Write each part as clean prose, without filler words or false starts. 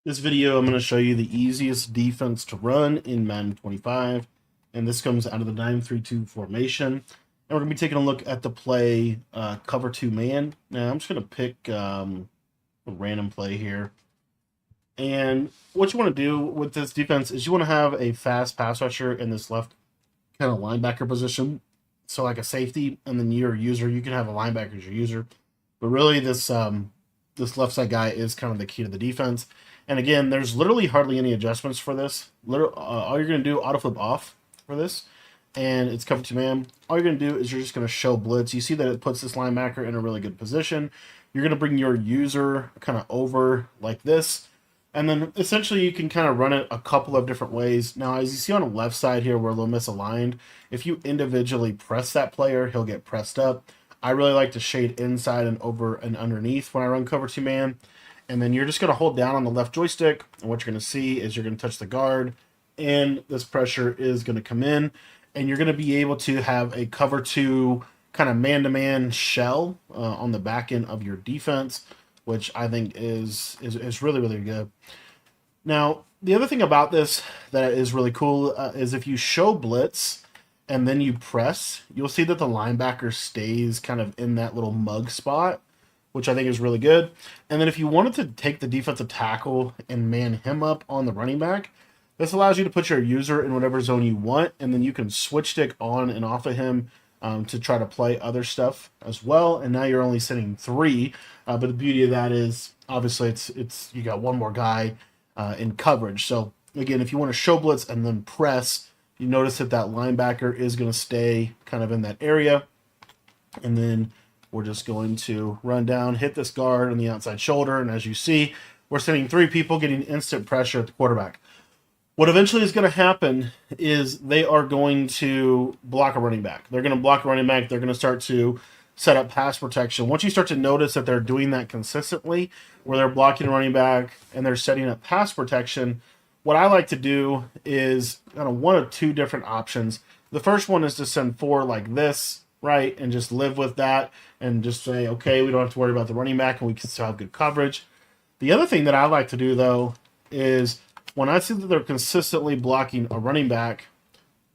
This video, I'm going to show you the easiest defense to run in Madden 25, and this comes out of the 9-3-2 formation. And we're going to be taking a look at the play cover 2 man. Now, I'm just going to pick a random play here. And what you want to do with this defense is you want to have a fast pass rusher in this left kind of linebacker position. So like a safety, and then your user, you can have a linebacker as your user. But really this left side guy is kind of the key to the defense. And again, there's literally hardly any adjustments for this. All you're going to do, auto flip off for this, and it's cover 2 man. All you're going to do is you're just going to show blitz. You see that it puts this linebacker in a really good position. You're going to bring your user kind of over like this, and then essentially you can kind of run it a couple of different ways. Now, as you see on the left side here where a little misaligned, if you individually press that player, he'll get pressed up. I really like to shade inside and over and underneath when I run cover 2 man. And then you're just going to hold down on the left joystick, and what you're going to see is you're going to touch the guard, and this pressure is going to come in, and you're going to be able to have a cover 2 kind of man-to-man shell on the back end of your defense, which I think is really, really good. Now, the other thing about this that is really cool is if you show blitz and then you press, you'll see that the linebacker stays kind of in that little mug spot, which I think is really good. And then if you wanted to take the defensive tackle and man him up on the running back, this allows you to put your user in whatever zone you want, and then you can switch stick on and off of him to try to play other stuff as well. And now you're only sending 3, but the beauty of that is obviously it's you got one more guy in coverage. So again, if you want to show blitz and then press, you notice that that linebacker is going to stay kind of in that area, and then we're just going to run down, hit this guard on the outside shoulder, and as you see, we're sending 3 people getting instant pressure at the quarterback. What eventually is going to happen is they are going to block a running back. They're going to block a running back. They're going to start to set up pass protection. Once you start to notice that they're doing that consistently, where they're blocking a running back and they're setting up pass protection, what I like to do is kind of one of 2 different options. The first one is to send 4 like this, right, and just live with that and just say, okay, we don't have to worry about the running back and we can still have good coverage. The other thing that I like to do, though, is when I see that they're consistently blocking a running back,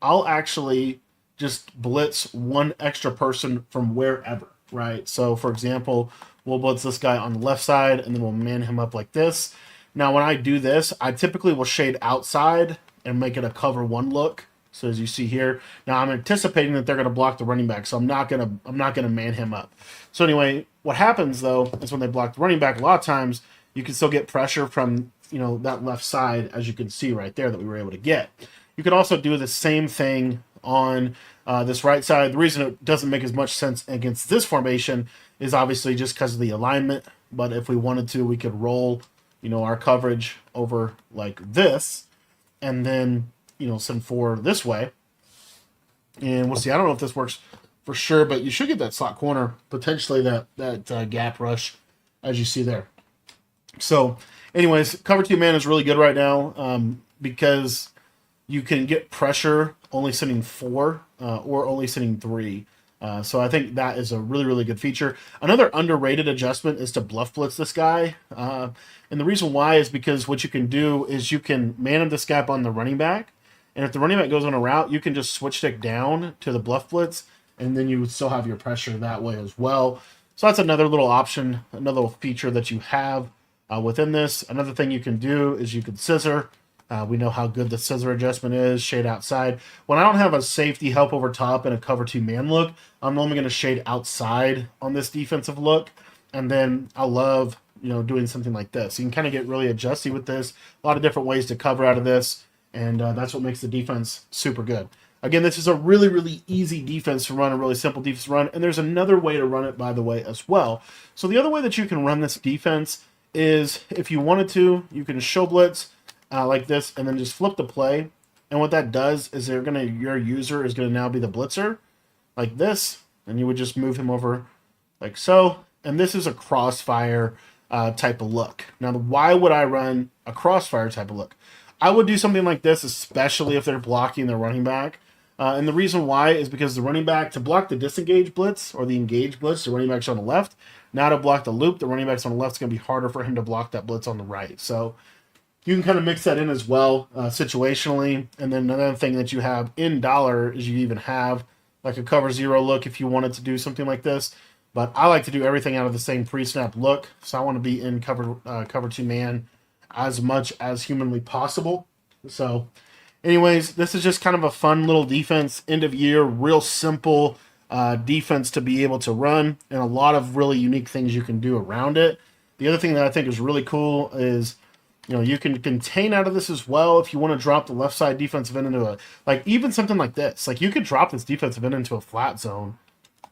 I'll actually just blitz 1 extra person from wherever, right? So, for example, we'll blitz this guy on the left side, and then we'll man him up like this. Now, when I do this, I typically will shade outside and make it a cover 1 look. So as you see here, now I'm anticipating that they're going to block the running back, so I'm not gonna man him up. So anyway, what happens though is when they block the running back, a lot of times you can still get pressure from that left side, as you can see right there that we were able to get. You could also do the same thing on this right side. The reason it doesn't make as much sense against this formation is obviously just because of the alignment. But if we wanted to, we could roll our coverage over like this, and then send 4 this way, and we'll see. I don't know if this works for sure, but you should get that slot corner, potentially that gap rush, as you see there. So anyways, cover 2 man is really good right now because you can get pressure only sending 4 or only sending 3. So I think that is a really, really good feature. Another underrated adjustment is to bluff blitz this guy. And the reason why is because what you can do is you can man this gap on the running back. And if the running back goes on a route, you can just switch stick down to the bluff blitz, and then you would still have your pressure that way as well. So that's another little option, another little feature that you have within this. Another thing you can do is you can scissor. We know how good the scissor adjustment is, shade outside. When I don't have a safety help over top and a cover 2 man look, I'm only going to shade outside on this defensive look. And then I love, doing something like this. You can kind of get really adjusty with this. A lot of different ways to cover out of this. And that's what makes the defense super good. Again, this is a really, really easy defense to run, a really simple defense to run. And there's another way to run it, by the way, as well. So the other way that you can run this defense is, if you wanted to, you can show blitz like this, and then just flip the play. And what that does is your user is going to now be the blitzer, like this. And you would just move him over like so. And this is a crossfire type of look. Now, why would I run a crossfire type of look? I would do something like this, especially if they're blocking the running back. And the reason why is because the running back, to block the disengage blitz or the engage blitz, the running back's on the left. Now to block the loop, the running back's on the left, is going to be harder for him to block that blitz on the right. So you can kind of mix that in as well situationally. And then another thing that you have in dollar is you even have like a cover zero look if you wanted to do something like this. But I like to do everything out of the same pre-snap look, so I want to be in cover two man as much as humanly possible. So, anyways, this is just kind of a fun little defense, end of year, real simple defense to be able to run, and a lot of really unique things you can do around it. The other thing that I think is really cool is, you can contain out of this as well if you want to drop the left side defensive end into like even something like this. Like you could drop this defensive end into a flat zone.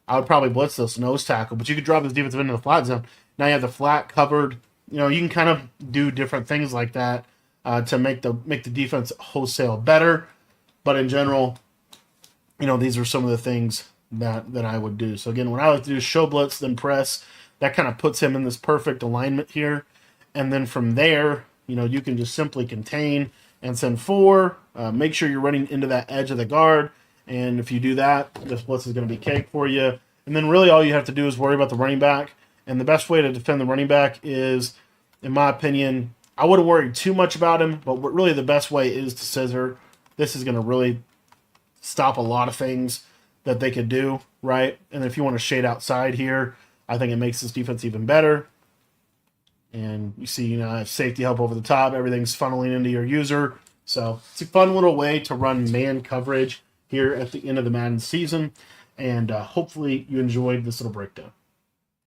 I would probably blitz this nose tackle, but you could drop this defensive end into the flat zone. Now you have the flat covered. You can kind of do different things like that to make the defense wholesale better. But in general, these are some of the things that I would do. So again, what I like to do is show blitz, then press. That kind of puts him in this perfect alignment here. And then from there, you can just simply contain and send 4. Make sure you're running into that edge of the guard. And if you do that, this blitz is going to be cake for you. And then really all you have to do is worry about the running back. And the best way to defend the running back is, in my opinion, I wouldn't worry too much about him, but really the best way is to scissor. This is going to really stop a lot of things that they could do, right? And if you want to shade outside here, I think it makes this defense even better. And you see, I have safety help over the top. Everything's funneling into your user. So it's a fun little way to run man coverage here at the end of the Madden season. And hopefully you enjoyed this little breakdown.